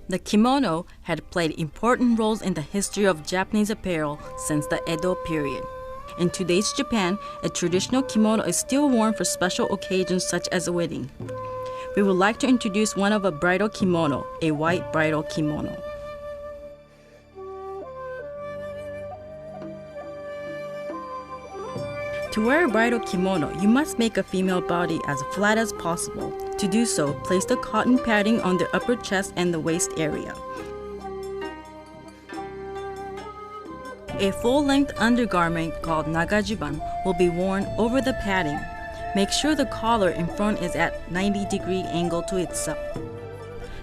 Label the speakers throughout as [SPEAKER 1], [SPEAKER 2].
[SPEAKER 1] The kimono had played important roles in the history of Japanese apparel since the Edo period. In today's Japan, a traditional kimono is still worn for special occasions such as a wedding. We would like to introduce one of a bridal kimono, a white bridal kimono. To wear a bridal kimono, you must make a female body as flat as possible. To do so, place the cotton padding on the upper chest and the waist area. A full-length undergarment called nagajuban will be worn over the padding. Make sure the collar in front is at 90-degree angle to itself.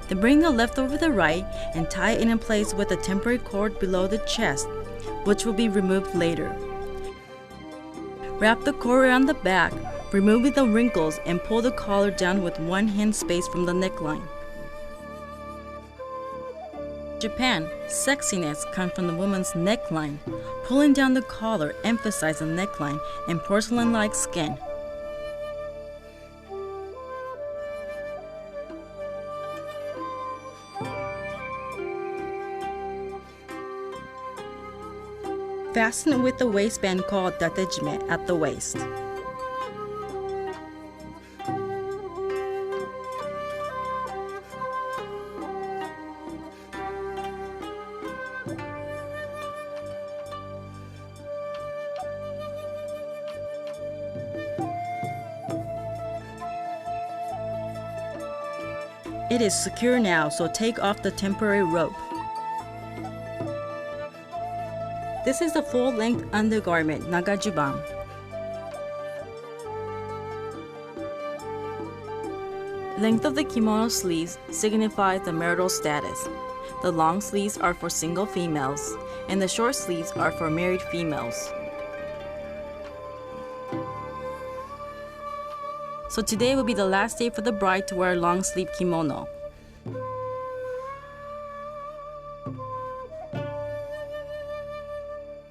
[SPEAKER 1] Then bring the left over the right and tie it in place with a temporary cord below the chest, which will be removed later. Wrap the cord around the back, remove the wrinkles, and pull the collar down with one hand space from the neckline. In Japan, sexiness comes from the woman's neckline. Pulling down the collar emphasizes the neckline and porcelain-like skin. Fasten with the waistband called datejime at the waist. It is secure now, so take off the temporary rope. This is the full-length undergarment, nagajuban. Length of the kimono sleeves signifies the marital status. The long sleeves are for single females, and the short sleeves are for married females. So today will be the last day for the bride to wear a long-sleeve kimono.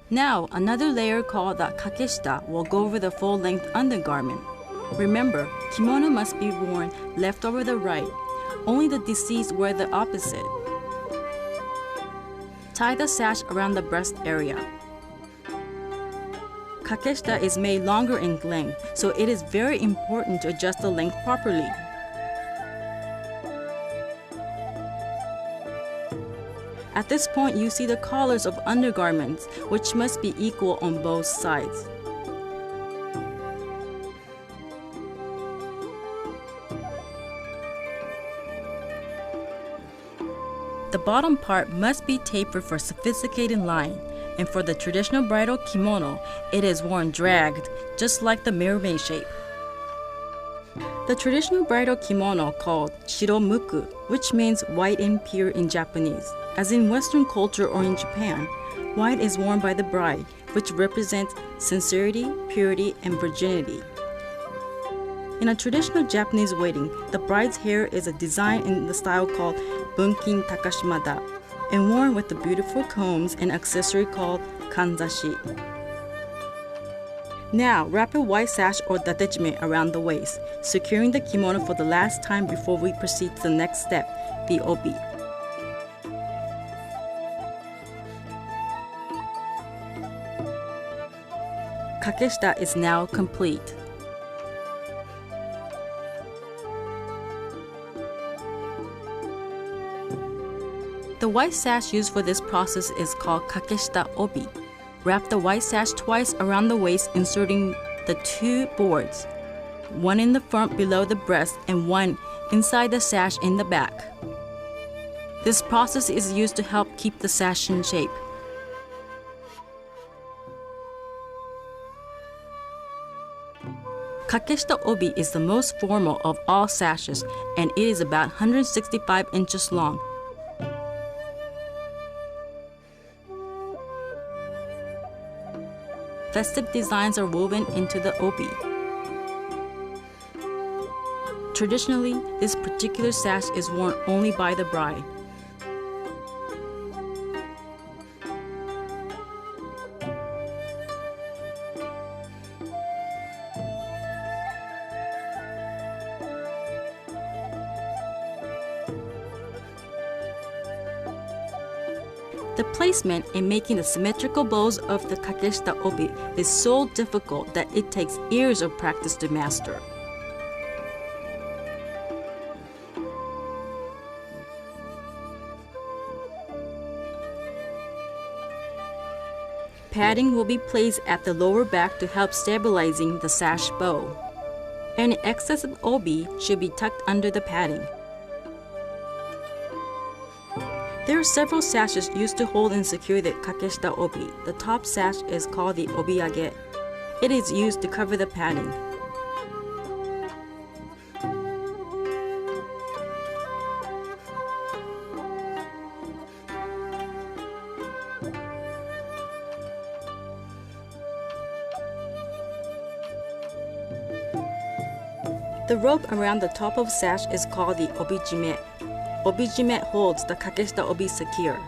[SPEAKER 1] Now, another layer called the kakeshita will go over the full-length undergarment. Remember, kimono must be worn left over the right. Only the deceased wear the opposite. Tie the sash around the breast area. Kakeshita is made longer in length, so it is very important to adjust the length properly. At this point, you see the collars of undergarments, which must be equal on both sides. The bottom part must be tapered for sophisticated line, and for the traditional bridal kimono, it is worn dragged, just like the mermaid shape. The traditional bridal kimono called Shiromuku, which means white and pure in Japanese. As in Western culture or in Japan, white is worn by the bride, which represents sincerity, purity, and virginity. In a traditional Japanese wedding, the bride's hair is a design in the style called bunkin takashimada, and worn with the beautiful combs and accessory called kanzashi. Now, wrap a white sash or datejime around the waist, securing the kimono for the last time before we proceed to the next step, the obi. Kakeshita is now complete. The white sash used for this process is called kakeshita obi. Wrap the white sash twice around the waist, inserting the two boards, one in the front below the breast and one inside the sash in the back. This process is used to help keep the sash in shape. Kakeshita obi is the most formal of all sashes, and it is about 165 inches long. Festive designs are woven into the obi. Traditionally, this particular sash is worn only by the bride. The placement and making the symmetrical bows of the kakeshita obi is so difficult that it takes years of practice to master. Padding will be placed at the lower back to help stabilizing the sash bow. Any excess of obi should be tucked under the padding. There are several sashes used to hold and secure the kakeshita obi. The top sash is called the obiage. It is used to cover the padding. The rope around the top of sash is called the obijime. Obijime holds the kakeshita obi secure.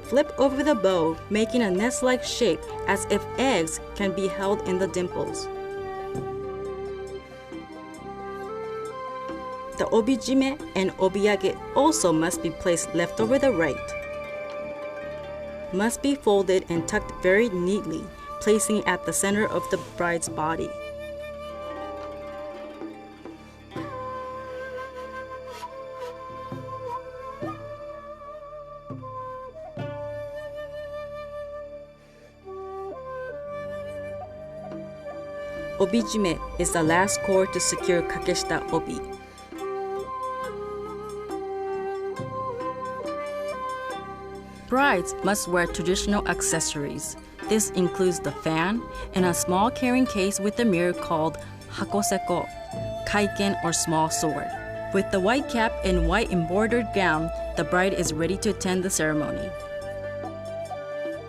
[SPEAKER 1] Flip over the bow, making a nest-like shape as if eggs can be held in the dimples. The obijime and obiage also must be placed left over the right. Must be folded and tucked very neatly, placing at the center of the bride's body. Obijime is the last cord to secure kakeshita obi. Brides must wear traditional accessories. This includes the fan and a small carrying case with a mirror called hakoseko, kaiken or small sword. With the white cap and white embroidered gown, the bride is ready to attend the ceremony.